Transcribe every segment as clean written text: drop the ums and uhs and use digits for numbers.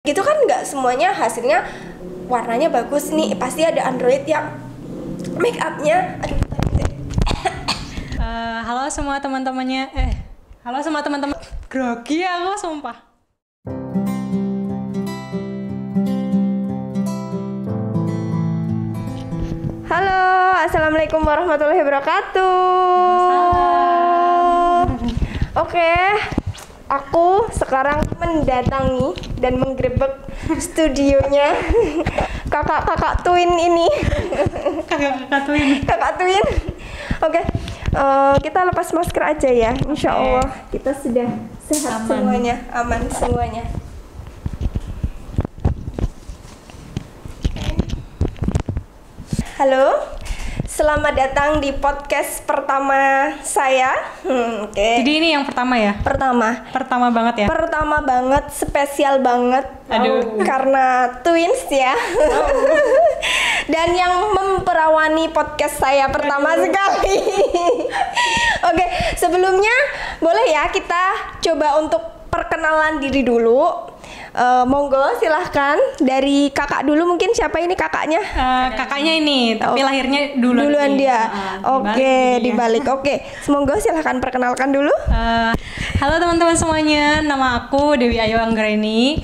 gitu kan, nggak semuanya hasilnya warnanya bagus nih. Pasti ada Android yang make upnya halo semua teman-temannya halo semua teman-teman, grogi aku sumpah. Halo, assalamualaikum warahmatullahi wabarakatuh. Oke, aku sekarang mendatangi dan menggerebek studionya kakak-kakak twin ini. Kakak twin. Oke, kita lepas masker aja ya. Insya Allah kita sudah sehat semuanya, aman semuanya. Halo, selamat datang di podcast pertama saya. Oke. Jadi ini yang pertama ya? Pertama banget ya? Pertama banget, spesial banget. Aduh. Karena twins ya. Dan yang memperawani podcast saya pertama sekali. Oke, sebelumnya boleh ya kita coba untuk perkenalan diri dulu. Monggo silahkan dari kakak dulu, mungkin siapa ini kakaknya? Kakaknya ini, tapi lahirnya duluan dia. Oke, dibalik. Oke, monggo silahkan perkenalkan dulu. Halo teman-teman semuanya, nama aku Dewi Ayu Anggreni.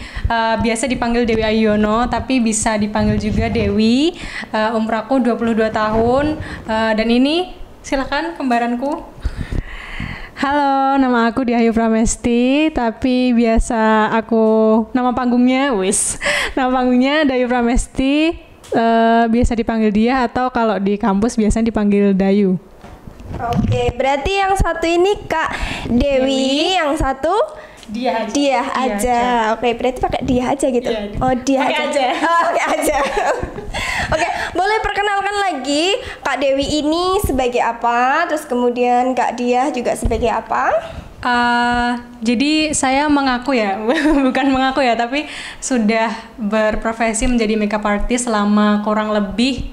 Biasa dipanggil Dewi Ayuyono, tapi bisa dipanggil juga Dewi. Umur aku 22 tahun. Dan ini silahkan kembaranku. Halo, nama aku Diayu Pramesti, tapi biasa nama panggungnya Dayu Pramesti, biasa dipanggil Dia, atau kalau di kampus biasanya dipanggil Dayu. Oke, berarti yang satu ini Kak Dewi, yang satu Dia aja. Oke, berarti pakai Dia aja gitu. Dia aja. Oke aja. Oke, boleh perkenalkan lagi Kak Dewi ini sebagai apa? Terus kemudian Kak Dia juga sebagai apa? Jadi saya mengaku ya, bukan mengaku ya, tapi sudah berprofesi menjadi makeup artist selama kurang lebih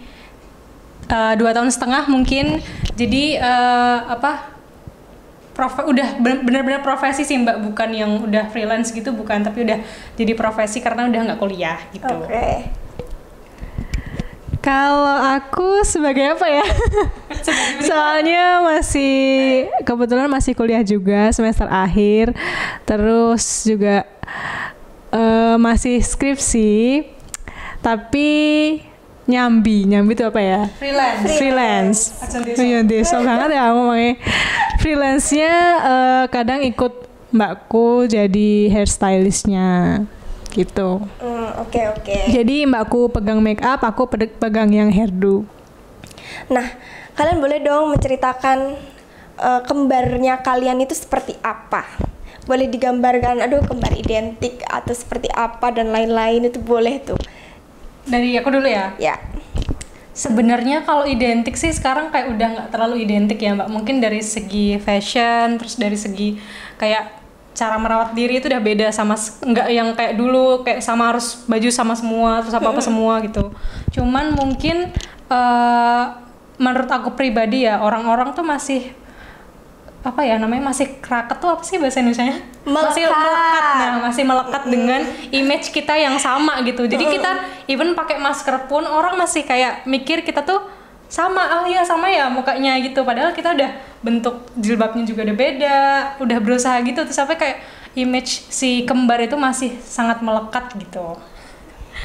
2,5 tahun mungkin. Jadi udah benar-benar profesi sih Mbak, bukan yang udah freelance gitu, bukan, tapi udah jadi profesi karena udah nggak kuliah gitu. Oke. Kalau aku sebagai apa ya? Soalnya kebetulan masih kuliah juga semester akhir, terus juga masih skripsi, tapi nyambi itu apa ya? Freelance. So banget ya ngomongnya. Freelance-nya kadang ikut mbakku jadi hairstylist-nya gitu. Oke. Jadi mbakku pegang make up, aku pegang yang hairdo. Nah, kalian boleh dong menceritakan kembarnya kalian itu seperti apa? Boleh digambarkan, kembar identik atau seperti apa dan lain-lain, itu boleh tuh. Dari aku dulu ya? Ya. Sebenarnya kalau identik sih sekarang kayak udah nggak terlalu identik ya Mbak. Mungkin dari segi fashion, terus dari segi kayak cara merawat diri itu udah beda, sama nggak yang kayak dulu kayak sama harus baju sama semua, terus apa semua gitu. Cuman mungkin menurut aku pribadi ya, orang-orang tuh masih masih kraket tuh apa sih bahasa Indonesianya? Masih melekat dengan image kita yang sama gitu. Jadi kita even pakai masker pun orang masih kayak mikir kita tuh sama mukanya gitu. Padahal kita udah bentuk jilbabnya juga udah beda, udah berusaha gitu, terus sampai kayak image si kembar itu masih sangat melekat gitu.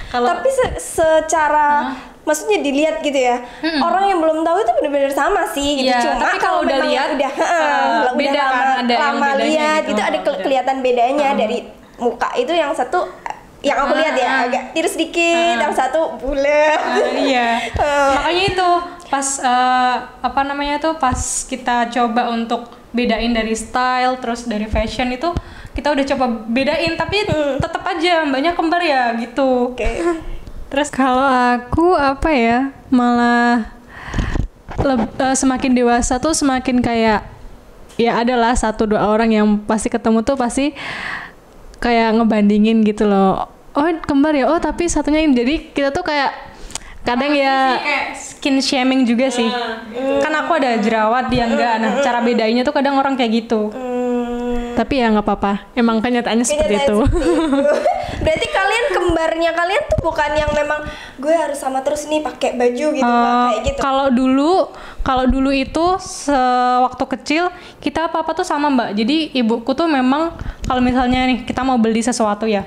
Tapi secara maksudnya dilihat gitu ya, orang yang belum tahu itu benar-benar sama sih gitu. Ya, cuma tapi kalau udah lihat beda kan, ada lama yang lihat gitu. Itu ada kelihatan bedanya. Dari muka itu yang satu yang aku lihat ya agak tirus dikit, yang satu bulat. Iya. Makanya itu pas pas kita coba untuk bedain dari style terus dari fashion itu kita udah coba bedain, tapi tetap aja mbaknya kembar ya gitu. Oke. Terus kalau aku malah semakin dewasa tuh semakin kayak ya adalah 1-2 orang yang pasti ketemu tuh pasti kayak ngebandingin gitu loh. Oh kembar ya, tapi satunya ini. Jadi kita tuh kayak kadang kayak skin shaming juga sih. Kan aku ada jerawat, dia enggak. Nah cara bedainnya tuh kadang orang kayak gitu. Tapi ya nggak apa-apa, emang kenyataannya seperti itu. Berarti kalian kembarnya kalian tuh bukan yang memang gue harus sama terus nih pakai baju gitu, kayak gitu. Kalau dulu itu sewaktu kecil kita apa tuh sama Mbak. Jadi ibuku tuh memang kalau misalnya nih kita mau beli sesuatu ya,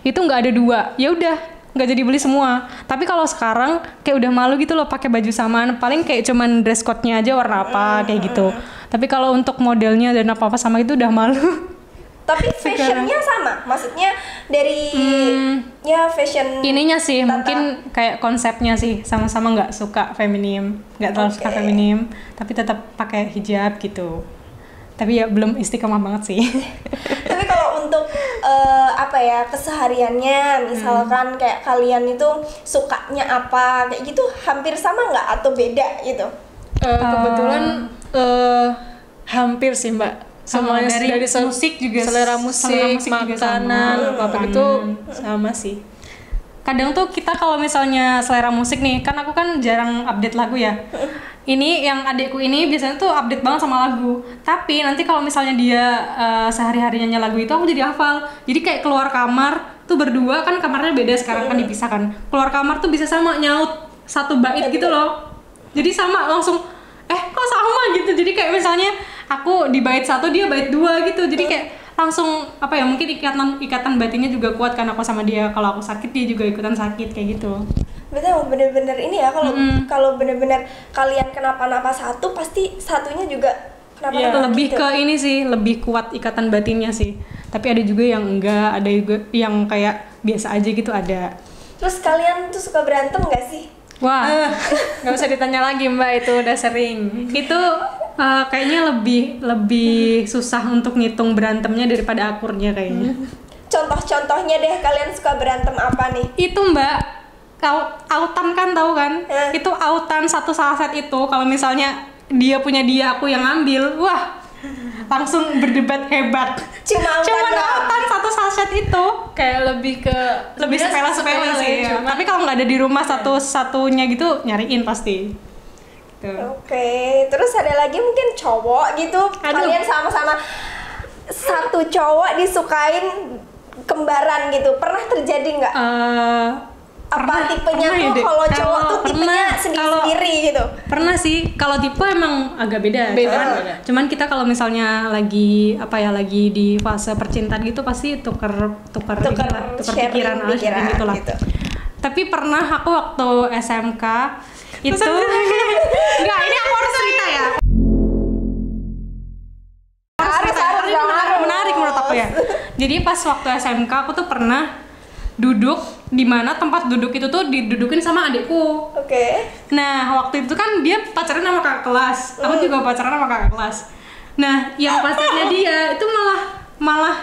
itu nggak ada dua. Ya udah, nggak jadi beli semua. Tapi kalau sekarang kayak udah malu gitu loh pakai baju samaan. Paling kayak cuman dress code-nya aja warna apa kayak gitu. Tapi kalau untuk modelnya dan apa sama itu udah malu. Tapi fashionnya sama, maksudnya dari ya fashion ininya sih mungkin kayak konsepnya sih sama-sama nggak suka feminim, nggak terlalu suka feminim, tapi tetap pakai hijab gitu. Tapi ya belum istiqomah banget sih. Tapi kalau untuk apa ya kesehariannya, misalkan kayak kalian itu sukanya apa kayak gitu, hampir sama nggak atau beda gitu? Kebetulan hampir sih Mbak. Semuanya dari musik juga, selera musik makanan apa itu sama sih. Kadang tuh kita kalau misalnya selera musik nih, kan aku kan jarang update lagu ya. Ini yang adikku ini biasanya tuh update banget sama lagu. Tapi nanti kalau misalnya dia sehari-harinya nyanyi lagu itu aku jadi hafal. Jadi kayak keluar kamar tuh berdua, kan kamarnya beda sekarang kan dipisahkan. Keluar kamar tuh bisa sama nyaut satu bait gitu loh. Jadi sama langsung kok sama gitu. Jadi kayak misalnya aku di bait 1 dia bait 2 gitu. Jadi kayak langsung apa ya, mungkin ikatan batinnya juga kuat karena aku sama dia. Kalau aku sakit dia juga ikutan sakit kayak gitu. Betul, bener-bener ini ya, kalau bener-bener kalian kenapa-napa satu pasti satunya juga kenapa-napa lebih gitu. ke ini sih, lebih kuat ikatan batinnya sih. Tapi ada juga yang enggak, ada juga yang kayak biasa aja gitu ada. Terus kalian tuh suka berantem gak sih? Wah, nggak usah ditanya lagi Mbak, itu udah sering. Itu kayaknya lebih susah untuk ngitung berantemnya daripada akurnya kayaknya. Contoh-contohnya deh, kalian suka berantem apa nih? Itu Mbak, autan kan tahu kan? Itu autan satu saset itu kalau misalnya dia punya dia, aku yang ambil, wah langsung berdebat hebat. Cuma autan satu saset itu kayak lebih sepele sih. Tapi kalau nggak ada di rumah satu-satunya gitu nyariin pasti. Oke, terus ada lagi mungkin cowok gitu. Kalian sama-sama satu cowok disukain kembaran gitu. Pernah terjadi nggak? Apa tipenya tuh kalau cowok tuh tipenya sendiri-sendiri gitu? Pernah sih. Kalau tipe emang agak beda. Cuman kita kalau misalnya lagi lagi di fase percintaan gitu pasti tuker pikiran gitu lah. Gitu. Tapi pernah aku waktu SMK itu enggak, ini aku harus cerita ya. Menarik menurut aku ya. Jadi pas waktu SMK aku tuh pernah duduk di mana tempat duduk itu tuh didudukin sama adikku. Oke. Nah, waktu itu kan dia pacaran sama kakak kelas. Aku juga pacaran sama kakak kelas. Nah, yang pacarnya dia itu malah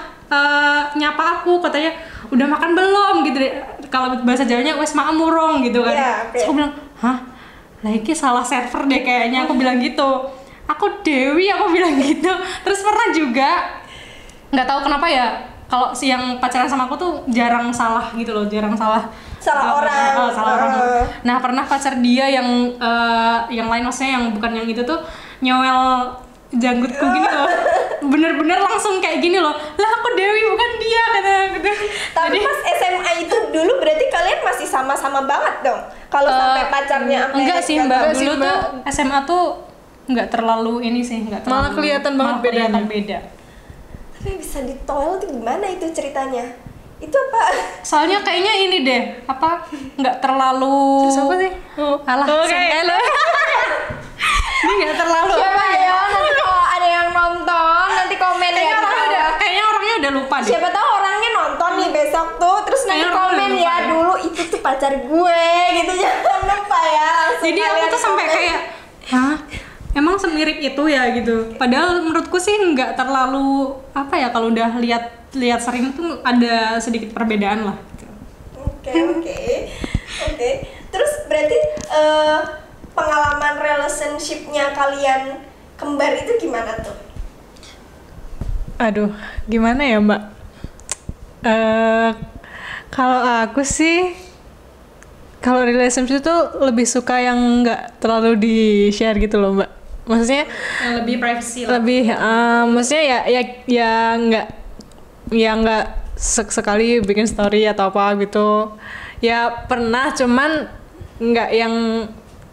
nyapa aku, katanya udah makan belum gitu deh. Kalau bahasa Jawanya wes makan murong gitu kan. Yeah, okay. Terus aku bilang, "Hah? Lagi salah server deh kayaknya." Aku bilang gitu. Aku Dewi, aku bilang gitu. Terus pernah juga nggak tahu kenapa ya, kalau si yang pacaran sama aku tuh jarang salah gitu loh, salah orang. Nah, pernah pacar dia yang lain, maksudnya yang bukan yang itu tuh nyowel janggutku gini loh. Bener-bener langsung kayak gini loh. Lah aku Dewi bukan dia, kata gitu. Tapi pas SMA itu dulu berarti kalian masih sama-sama banget dong. Kalau sampai pacarnya enggak sih Mbak, dulu tuh SMA tuh enggak terlalu ini sih, enggak terlalu. Malah kelihatan banget beda. Tapi bisa ditoel tuh gimana itu ceritanya? Itu apa? Soalnya kayaknya ini deh, nggak terlalu. Siapa sih? Ini nggak terlalu. Siapa ya? Nanti kalau ada yang nonton, nanti komen ya. Kayaknya orangnya udah lupa deh. Siapa tahu orangnya nonton nih besok tuh, terus nanti komen ya dulu itu tuh pacar gue gitu, jangan lupa ya. Jadi aku tuh sampai kayak, hah? Emang semirip itu ya gitu. Padahal menurutku sih nggak terlalu kalau udah lihat sering tuh ada sedikit perbedaan lah. Oke. Terus berarti pengalaman relationship-nya kalian kembar itu gimana tuh? Aduh, gimana ya Mbak? Kalau aku sih, kalau relationship tuh lebih suka yang nggak terlalu di-share gitu loh Mbak. Maksudnya yang lebih privacy lah. Lebih, maksudnya ya nggak sekali bikin story atau apa gitu. Ya pernah, cuman nggak yang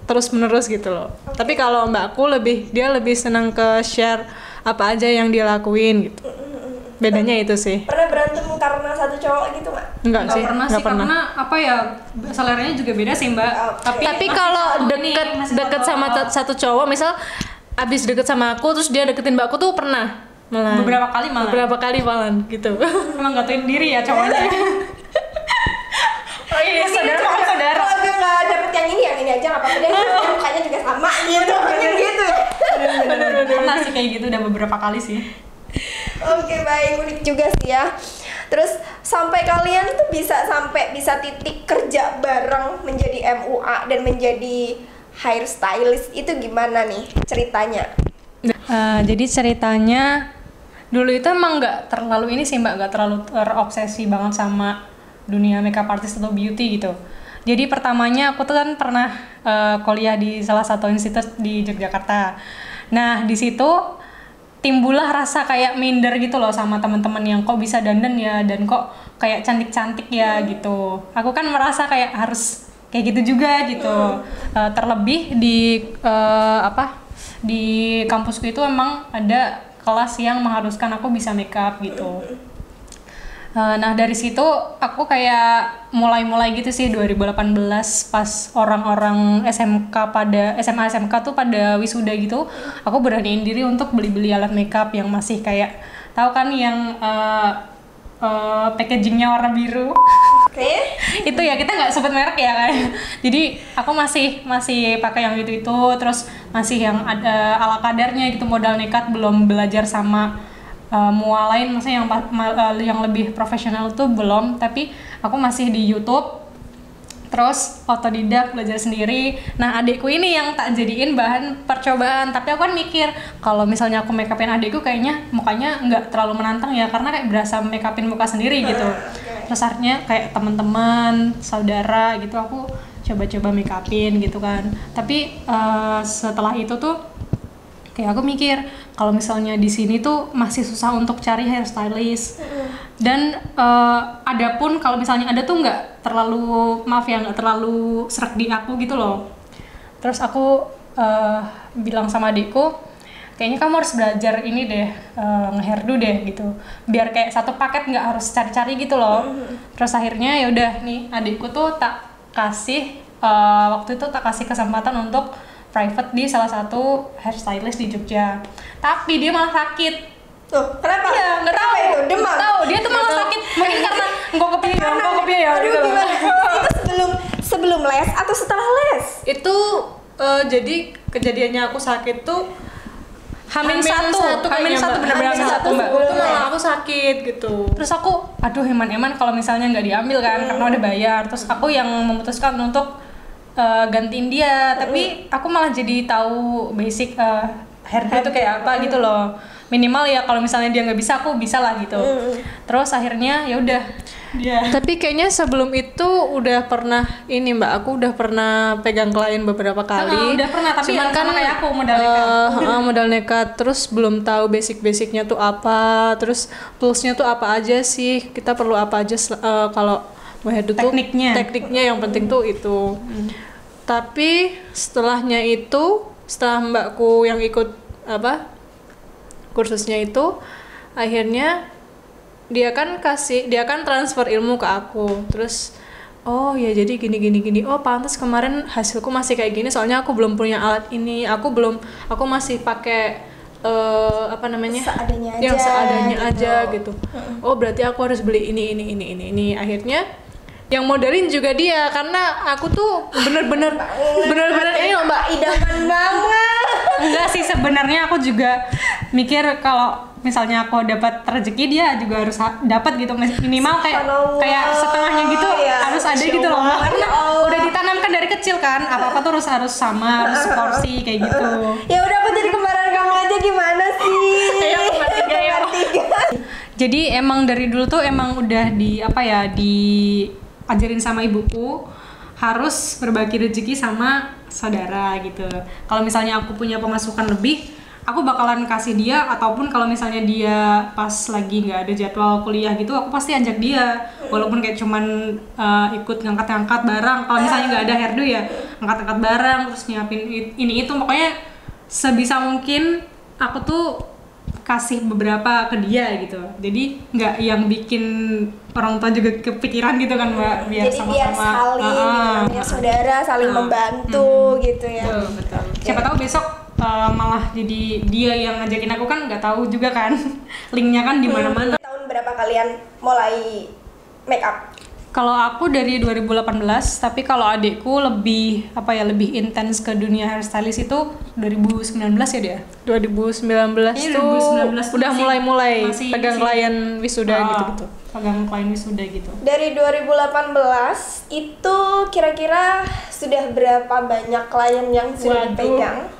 terus menerus gitu loh. Tapi kalau mbakku dia lebih senang ke share apa aja yang dia lakuin gitu. Bedanya itu sih. Pernah berantem karena satu cowok gitu nggak? Nggak pernah sih, karena apa ya, seleranya juga beda sih mbak. Tapi kalau deket sama satu cowok, misal abis deket sama aku terus dia deketin mbakku tuh pernah malah. Beberapa kali malah gitu. Emang nggak tahu diri ya cowoknya. Oh iya, saudara. Kalau gue nggak dapet yang ini aja nggak apa-apa deh. Mukanya juga sama gitu. Mungkin gitu ya. Pernah sih kayak gitu, udah beberapa kali sih. Oke, baik, unik juga sih ya. Terus sampai kalian tuh bisa titik kerja bareng menjadi MUA dan menjadi hairstylist itu gimana nih ceritanya? Jadi ceritanya dulu itu emang nggak terlalu ini sih mbak, nggak terlalu terobsesi banget sama dunia makeup artist atau beauty gitu. Jadi pertamanya aku tuh kan pernah kuliah di salah satu institut di Yogyakarta. Nah di situ timbullah rasa kayak minder gitu loh sama teman-teman yang kok bisa dandan ya, dan kok kayak cantik-cantik ya gitu. Aku kan merasa kayak harus kayak gitu juga gitu. Terlebih di di kampusku itu emang ada kelas yang mengharuskan aku bisa makeup gitu. Nah dari situ aku kayak mulai gitu sih 2018 pas orang-orang SMA SMK tuh pada wisuda gitu, aku beraniin diri untuk beli alat makeup yang masih kayak tahu kan yang packagingnya warna biru. Oke. Itu ya, kita nggak sebut merek ya kan. Jadi aku masih pakai yang itu terus masih yang ada ala kadarnya gitu, modal nekat, belum belajar sama mua lain, maksudnya yang lebih profesional tuh belum, tapi aku masih di YouTube, terus otodidak belajar sendiri. Nah adikku ini yang tak jadiin bahan percobaan, tapi aku kan mikir kalau misalnya aku make upin adikku kayaknya mukanya nggak terlalu menantang ya, karena kayak berasa make upin muka sendiri gitu. Terus akhirnya kayak teman-teman, saudara gitu aku coba-coba make upin gitu kan. Tapi setelah itu tuh kayak aku mikir kalau misalnya di sini tuh masih susah untuk cari hairstylist, dan adapun kalau misalnya ada tuh nggak terlalu serak di aku gitu loh. Terus aku bilang sama adikku, kayaknya kamu harus belajar ini deh, nge-hairdo deh gitu, biar kayak satu paket nggak harus cari-cari gitu loh. Terus akhirnya ya udah nih adikku tuh waktu itu tak kasih kesempatan untuk private di salah satu hairstylist di Jogja, tapi dia malah sakit. Tuh, kenapa? Iya, nggak tahu itu, demam. Nggak tahu, dia tuh malah sakit. Mungkin karena nggak kepiye ya gitu. Itu sebelum les atau setelah les? Itu jadi kejadiannya aku sakit tuh Hamin satu benar-benar satu mbak. Itu malah aku sakit gitu. Terus aku, aduh eman-eman kalau misalnya nggak diambil kan, karena udah bayar. Terus aku yang memutuskan untuk gantiin dia, tapi aku malah jadi tahu basic hairdo itu kayak apa gitu loh, minimal ya kalau misalnya dia nggak bisa aku bisa lah gitu. Terus akhirnya ya udah dia. Tapi kayaknya sebelum itu udah pernah ini mbak, aku udah pernah pegang klien beberapa kali. Udah pernah, tapi cuman kan kayak aku modal nekat terus belum tahu basicnya tuh apa, terus toolsnya tuh apa aja sih, kita perlu apa aja kalau hairdo tuh tekniknya yang penting tuh itu. Tapi setelah mbakku yang ikut kursusnya itu, akhirnya dia kan transfer ilmu ke aku. Terus oh ya jadi gini, oh pantas kemarin hasilku masih kayak gini, soalnya aku belum punya alat ini, aku masih pakai seadanya aja gitu. Oh berarti aku harus beli ini. Akhirnya yang modelin juga dia, karena aku tuh bener-bener ini loh mbak, idaman banget. Enggak sih, sebenarnya aku juga mikir kalau misalnya aku dapat rezeki, dia juga harus dapat gitu, minimal kayak setengahnya gitu harus ada gitu loh, karena udah ditanamkan dari kecil kan, apa tuh harus sama, harus seporsi kayak gitu. Ya udah, aku jadi kembaran kamu aja, gimana sih? Kembar tiga. Jadi emang dari dulu tuh emang udah diajarin sama ibuku harus berbagi rezeki sama saudara gitu. Kalau misalnya aku punya pemasukan lebih, aku bakalan kasih dia, ataupun kalau misalnya dia pas lagi nggak ada jadwal kuliah gitu, aku pasti ajak dia, walaupun kayak cuman ikut ngangkat-ngangkat barang. Kalau misalnya nggak ada hairdo ya ngangkat-ngangkat barang, terus nyiapin ini itu, pokoknya sebisa mungkin aku tuh kasih beberapa ke dia gitu. Jadi nggak yang bikin orang tua juga kepikiran gitu kan Mbak, biar jadi sama-sama biar saling namanya saudara, saling membantu gitu ya. Betul. Siapa tahu besok malah jadi dia yang ngajakin aku, kan nggak tahu juga kan linknya kan di mana-mana. Tahun berapa kalian mulai make up? Kalau aku dari 2018, tapi kalau adikku lebih lebih intens ke dunia hairstylist itu 2019 ya dia. 2019 Iya, tuh 2019 udah mulai masih pegang klien wisuda gitu-gitu. Pegang klien wisuda gitu. Dari 2018 itu kira-kira sudah berapa banyak klien yang sudah dipegang?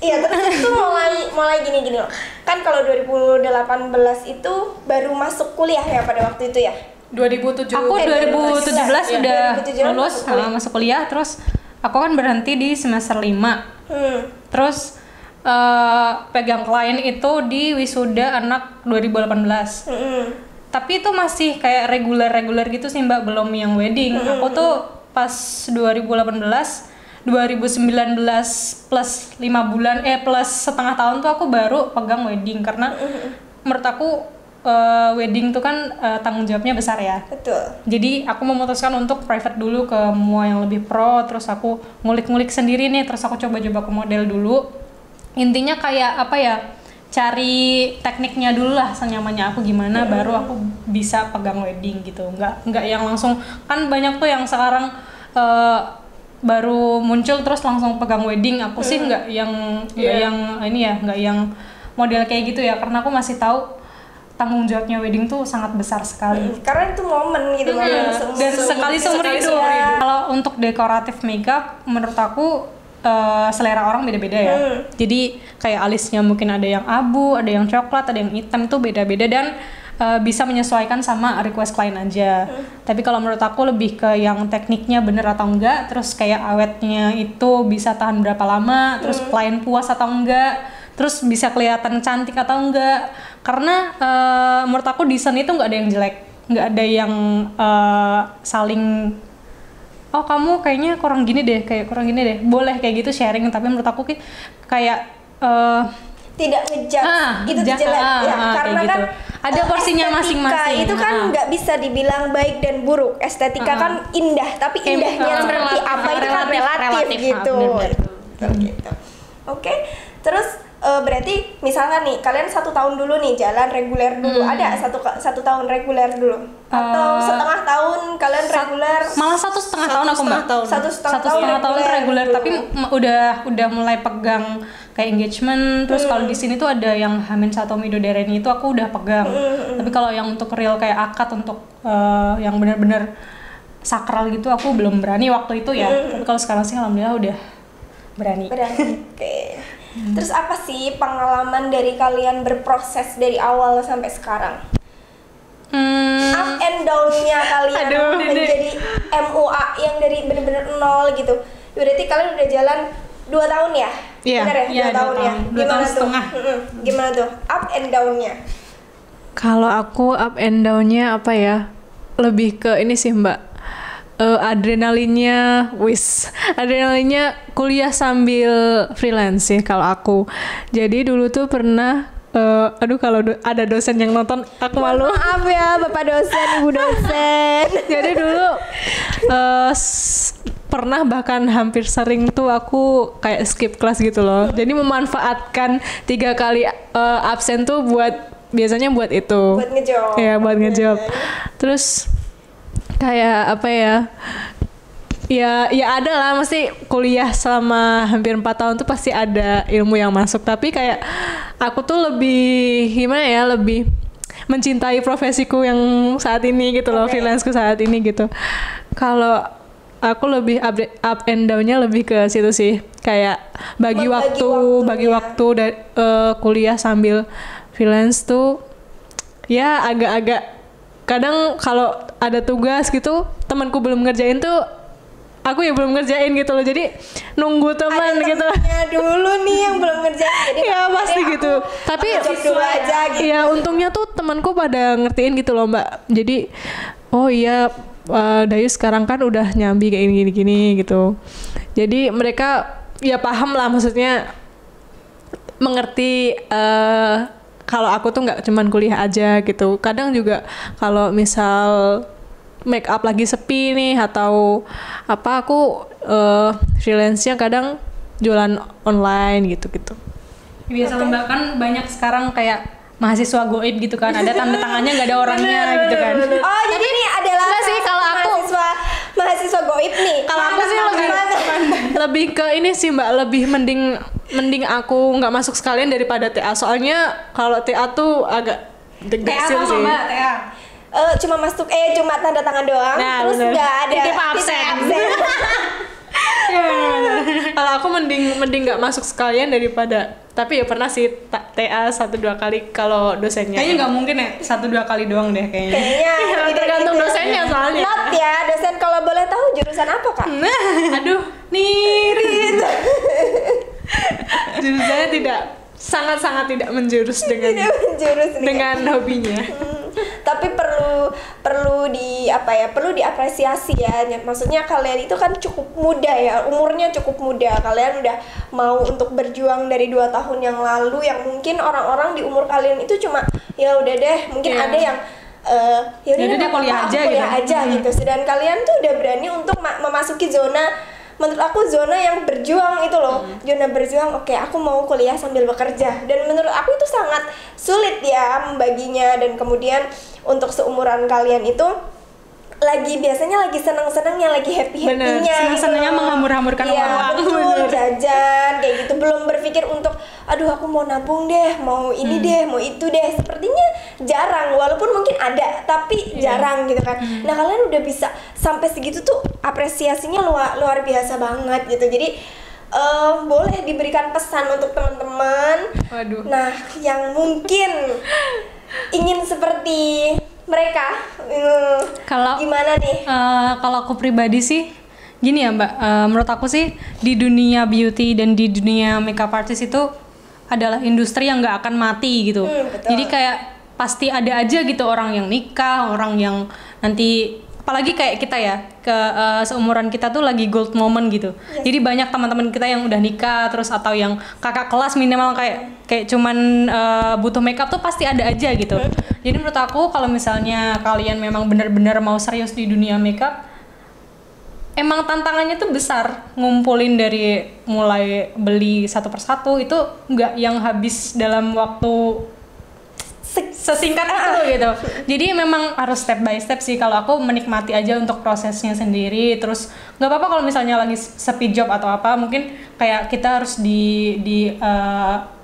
Iya, terus itu mulai gini-gini loh. Kan kalau 2018 itu baru masuk kuliah ya pada waktu itu ya. 2017 udah lulus masuk kuliah, terus aku kan berhenti di semester 5. Terus pegang klien itu di wisuda anak 2018. Tapi itu masih kayak reguler gitu sih Mbak, belum yang wedding. Aku tuh pas 2019 plus 5 bulan plus setengah tahun tuh aku baru pegang wedding, karena menurut aku wedding tuh kan tanggung jawabnya besar ya. Betul. Jadi aku memutuskan untuk private dulu ke mua yang lebih pro, terus aku ngulik-ngulik sendiri nih, terus aku coba-coba ke model dulu. Intinya kayak cari tekniknya dulu lah, senyamannya aku gimana, baru aku bisa pegang wedding gitu. Nggak yang langsung, kan banyak tuh yang sekarang baru muncul terus langsung pegang wedding. Aku sih nggak yang model kayak gitu ya, karena aku masih tahu tanggung jawabnya wedding tuh sangat besar sekali. Karena itu momen gitu, dan sekali seumur hidup. Kalau untuk dekoratif makeup, menurut aku selera orang beda-beda ya. Jadi kayak alisnya mungkin ada yang abu, ada yang coklat, ada yang hitam, itu beda-beda dan bisa menyesuaikan sama request klien aja. Tapi kalau menurut aku lebih ke yang tekniknya bener atau enggak, terus kayak awetnya itu bisa tahan berapa lama, terus klien puas atau enggak, terus bisa kelihatan cantik atau enggak. Karena menurut aku desain itu nggak ada yang jelek, nggak ada yang saling oh kamu kayaknya kurang gini deh, boleh kayak gitu sharing, tapi menurut aku kayak tidak ngejudge itu jelek ya, karena gitu. Kan ada porsinya masing-masing. Itu kan nggak bisa dibilang baik dan buruk. Estetika kan indah, tapi indahnya seperti apa itu kan relatif gitu. Gitu. Oke, terus berarti misalnya nih kalian 1 tahun dulu nih jalan reguler dulu, ada satu tahun reguler dulu atau setengah tahun kalian reguler? Malah 1,5 tahun aku Mbak. 1,5 tahun reguler, tapi udah mulai pegang kayak engagement. Terus kalau di sini tuh ada yang H-1 Midodareni itu aku udah pegang. Tapi kalau yang untuk real kayak akad untuk yang benar-benar sakral gitu aku belum berani waktu itu ya. Tapi kalau sekarang sih alhamdulillah udah berani. Oke. Terus apa sih pengalaman dari kalian berproses dari awal sampai sekarang? Up and down-nya kalian menjadi MUA yang dari bener-bener nol gitu. Berarti kalian udah jalan 2 tahun ya? Iya. Bener ya? 2 tahun ya? 2 tahun setengah. Gimana tuh? Up and down-nya? Kalau aku up and down-nya apa ya? Lebih ke ini sih Mbak. Adrenalinnya kuliah sambil freelance sih kalau aku. Jadi dulu tuh pernah kalau ada dosen yang nonton aku malu. Maaf ya Bapak dosen, Ibu dosen. Jadi dulu pernah bahkan hampir sering tuh aku kayak skip kelas gitu loh. Jadi memanfaatkan 3 kali absen tuh biasanya buat itu. Buat ngejob. Iya, buat ngejob. Terus kayak apa ya? Ya ada lah, mesti kuliah selama hampir 4 tahun tuh pasti ada ilmu yang masuk. Tapi kayak aku tuh lebih lebih mencintai profesiku yang saat ini gitu loh, freelanceku saat ini gitu. Kalau aku lebih up and down-nya lebih ke situ sih, kayak bagi waktu dari kuliah sambil freelance tuh ya agak-agak kadang kalau ada tugas gitu temanku belum ngerjain tuh aku ya belum ngerjain gitu loh, jadi nunggu teman gitu. Dulu nih yang belum ngerjain, jadi ya pasti gitu. Tapi dulu aja gitu. Ya untungnya tuh temanku pada ngertiin gitu loh Mbak. Jadi oh iya Dayu sekarang kan udah nyambi kayak gini gitu. Jadi mereka ya paham lah, maksudnya mengerti kalau aku tuh nggak cuman kuliah aja gitu. Kadang juga kalau misal make up lagi sepi nih atau apa, aku freelance-nya kadang jualan online gitu-gitu. Biasa Mbak, kan banyak sekarang kayak mahasiswa goib gitu kan, ada tanda tangannya nggak ada orangnya gitu kan. Oh jadi ini adalah sih kalau aku mahasiswa goib nih. Kalau aku sih lebih ke ini sih Mbak, lebih mending aku nggak masuk sekalian daripada TA, soalnya kalau TA tuh agak deg-degan sih. Mbak, TA cuma masuk cuma tanda tangan doang, terus nggak ada titip absen. Kalau aku mending nggak masuk sekalian daripada, tapi ya pernah sih TA 1-2 kali kalau dosennya. Kayaknya nggak mungkin ya 1-2 kali doang deh kayaknya. Kayaknya tergantung gitu. dosennya soalnya. Not ya, dosen kalau boleh tahu jurusan apa Kak? Aduh, nirit. Jurusannya sangat tidak menjurus dengan hobinya. Tapi perlu diapresiasi ya. Maksudnya kalian itu kan cukup muda ya, umurnya cukup muda. Kalian udah mau untuk berjuang dari 2 tahun yang lalu, yang mungkin orang-orang di umur kalian itu cuma ya udah deh, mungkin ada yang ya udah deh kuliah aja gitu. Sedangkan kalian tuh udah berani untuk memasuki zona, menurut aku zona yang berjuang itu loh. Zona berjuang, oke, aku mau kuliah sambil bekerja. Dan menurut aku itu sangat sulit ya membaginya. Dan kemudian untuk seumuran kalian itu biasanya lagi seneng-senengnya, lagi happy-happynya, seneng-senengnya menghambur-hamburkan uang. Betul, jajan kayak gitu, belum berpikir untuk aduh aku mau nabung deh, mau ini deh, mau itu deh. Sepertinya jarang, walaupun mungkin ada tapi jarang gitu kan. Nah kalian udah bisa sampai segitu tuh, apresiasinya luar biasa banget gitu. Jadi boleh diberikan pesan untuk teman-teman. Waduh. Nah yang mungkin ingin seperti mereka, gimana nih? Kalau aku pribadi sih gini ya Mbak, menurut aku sih di dunia beauty dan di dunia makeup artist itu adalah industri yang nggak akan mati gitu. Jadi kayak pasti ada aja gitu orang yang nikah, orang yang nanti, apalagi kayak kita ya, seumuran kita tuh lagi gold moment gitu. Jadi banyak teman-teman kita yang udah nikah terus, atau yang kakak kelas minimal kayak cuman butuh makeup tuh pasti ada aja gitu. Jadi menurut aku kalau misalnya kalian memang benar-benar mau serius di dunia makeup, emang tantangannya tuh besar. Ngumpulin dari mulai beli satu persatu itu nggak yang habis dalam waktu sesingkat itu gitu. Jadi memang harus step by step sih. Kalau aku menikmati aja untuk prosesnya sendiri. Terus nggak apa-apa kalau misalnya lagi sepi job atau apa, mungkin kayak kita harus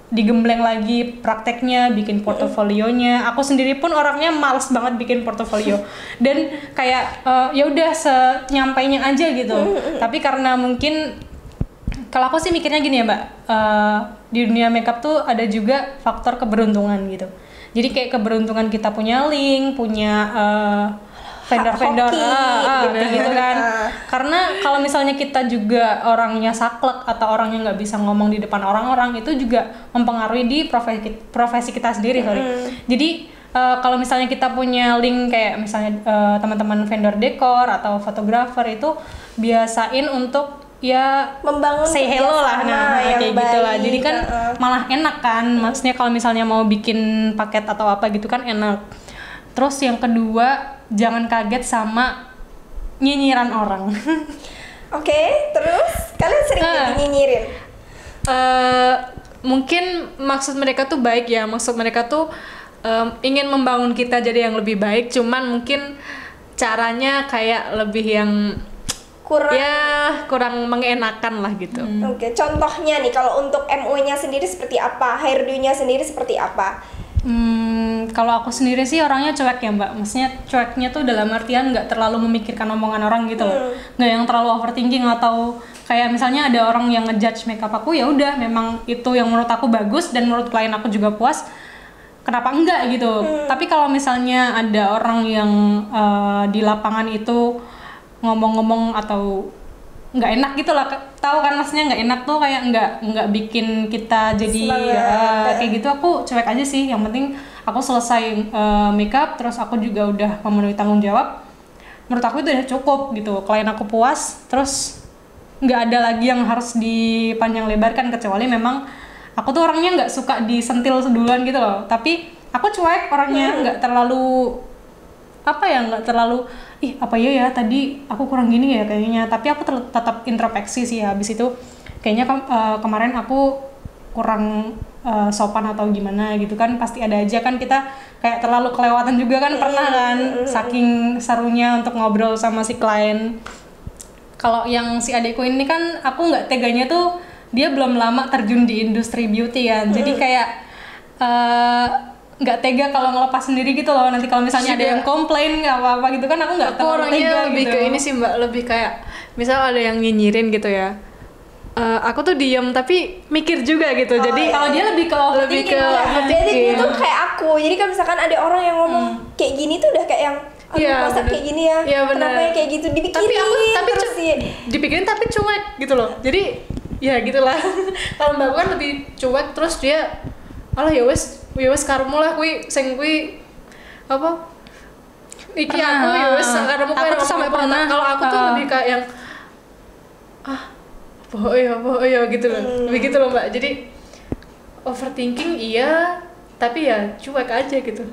digembleng lagi prakteknya, bikin portofolionya. Aku sendiri pun orangnya males banget bikin portofolio. Dan kayak ya udah senyampainya aja gitu. Tapi karena mungkin kalau aku sih mikirnya gini ya Mbak, di dunia makeup tuh ada juga faktor keberuntungan gitu. Jadi kayak keberuntungan kita punya link, punya vendor-vendor gitu kan. Karena kalau misalnya kita juga orangnya saklek atau orangnya nggak bisa ngomong di depan orang-orang, itu juga mempengaruhi di profesi kita sendiri. Jadi kalau misalnya kita punya link kayak misalnya teman-teman vendor dekor atau fotografer, itu biasain untuk ya membangun say hello lah, kayak gitu lah. Jadi kan malah enak kan, maksudnya kalau misalnya mau bikin paket atau apa gitu kan enak. Terus yang kedua, jangan kaget sama nyinyiran orang. Oke, terus kalian sering nyinyirin? Mungkin maksud mereka tuh baik ya, maksud mereka tuh ingin membangun kita jadi yang lebih baik, cuman mungkin caranya kayak lebih yang kurang mengenakan lah gitu. Oke, contohnya nih kalau untuk MO-nya sendiri seperti apa, hairdo-nya sendiri seperti apa? Kalau aku sendiri sih orangnya cuek ya Mbak. Maksudnya cueknya tuh dalam artian nggak terlalu memikirkan omongan orang gitu loh. Nggak yang terlalu overthinking, atau kayak misalnya ada orang yang ngejudge makeup aku, ya udah memang itu yang menurut aku bagus dan menurut klien aku juga puas, kenapa enggak gitu. Tapi kalau misalnya ada orang yang di lapangan itu ngomong-ngomong atau nggak enak gitu lah, tahu kan maksudnya nggak enak tuh kayak nggak bikin kita jadi kayak gitu. Aku cuek aja sih, yang penting aku selesai makeup terus aku juga udah memenuhi tanggung jawab, menurut aku itu udah cukup gitu. Klien aku puas, terus nggak ada lagi yang harus dipanjang lebarkan, kecuali memang aku tuh orangnya nggak suka disentil duluan gitu loh, tapi aku cuek orangnya, nggak terlalu nggak terlalu apa ya tadi aku kurang gini ya kayaknya, tapi aku tetap introspeksi sih. Habis itu kayaknya kemarin aku kurang sopan atau gimana gitu kan, pasti ada aja kan kita kayak terlalu kelewatan juga kan, pernah kan saking serunya untuk ngobrol sama si klien. Kalau yang si adekku ini kan aku nggak teganya tuh, dia belum lama terjun di industri beauty kan, jadi kayak nggak tega kalau ngelepas sendiri gitu loh. Nanti kalau misalnya ada yang komplain nggak apa-apa gitu kan, aku nggak terlalu tega lebih gitu. Ke ini sih Mbak, lebih kayak misal ada yang nyinyirin gitu ya, aku tuh diem tapi mikir juga gitu. Jadi kalau dia lebih ke overthinking. Jadi dia tuh kayak aku. Jadi kalau misalkan ada orang yang ngomong kayak gini tuh udah kayak yang masa kayak gini ya, kenapa ya kayak gitu, dipikirin. Tapi dipikirin tapi cuek gitu loh. Jadi ya gitulah. Kalau Mbak kan lebih cuek, terus dia alah ya wes karemu lah kuwi sing kuwi apa iki aku ya wes karemu aku tuh sampai pernah. Kalau aku tuh lebih kayak yang oh iya gitu loh. Lebih gitu loh Mbak. Jadi overthinking iya, tapi ya cuek aja gitu.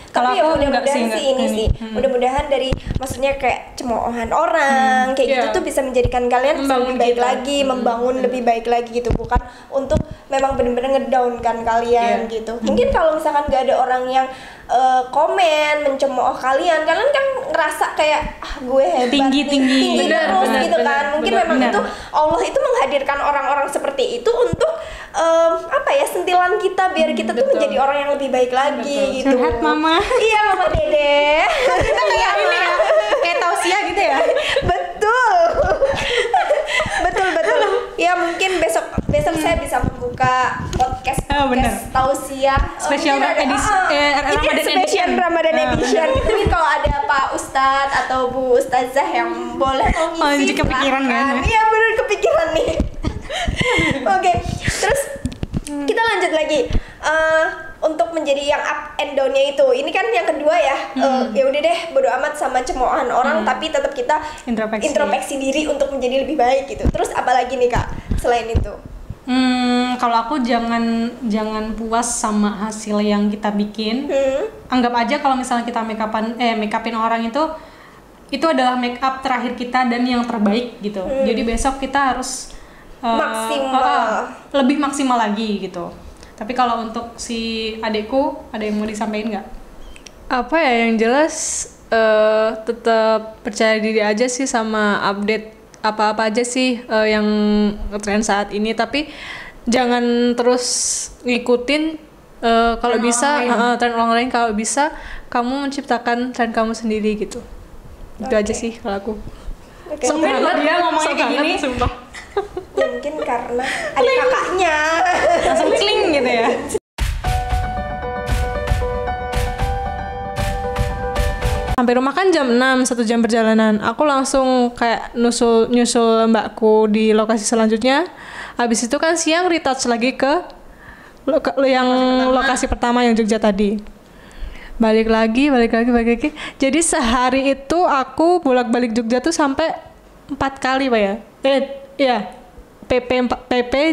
Tapi ya mudah-mudahan sih ini sih, mudah-mudahan dari maksudnya kayak cemoohan orang kayak gitu tuh bisa menjadikan kalian lebih baik lagi, membangun lebih baik lagi gitu, bukan untuk memang benar-benar ngedown kan kalian gitu. Mungkin kalau misalkan gak ada orang yang komen mencemooh kalian kan ngerasa kayak gue hebat tinggi terus gitu kan. Mungkin memang itu Allah itu menghadirkan orang-orang seperti itu untuk sentilan kita biar kita tuh menjadi orang yang lebih baik lagi gitu. Curhat mama. Iya mama dede. Kita kayak ini ya, kayak tausiah gitu ya. Betul. betul. Ya mungkin besok saya bisa membuka podcast tausiah spesial Ramadan edition. Mungkin kalau ada Pak Ustadz atau Bu Ustazah yang boleh ngisi, kepikiran kan? Iya benar kepikiran nih. Oke, terus kita lanjut lagi untuk menjadi yang up and down-nya itu. Ini kan yang kedua ya. Ya udah deh, bodo amat sama cemoohan orang, tapi tetap kita introspeksi diri untuk menjadi lebih baik gitu. Terus apa lagi nih Kak selain itu? Kalau aku jangan puas sama hasil yang kita bikin. Anggap aja kalau misalnya kita makeupin orang itu adalah make up terakhir kita dan yang terbaik gitu. Jadi besok kita harus lebih maksimal lagi gitu. Tapi kalau untuk si adekku, ada yang mau disampaikan nggak? Apa ya, yang jelas tetap percaya diri aja sih sama update apa-apa aja sih yang tren saat ini. Tapi jangan terus ngikutin kalau bisa tren orang lain. Kalau bisa kamu menciptakan tren kamu sendiri gitu. Itu aja sih kalau aku. Sombong loh dia ngomongnya kayak gini. Sumpah. Ya mungkin karena ada kakaknya langsung cling gitu ya. Sampai rumah kan jam 6, 1 jam perjalanan. Aku langsung kayak nyusul mbakku di lokasi selanjutnya. Habis itu kan siang retouch lagi ke lokasi pertama yang Jogja tadi. Balik lagi. Jadi sehari itu aku bolak-balik Jogja tuh sampai 4 kali Pak ya. PP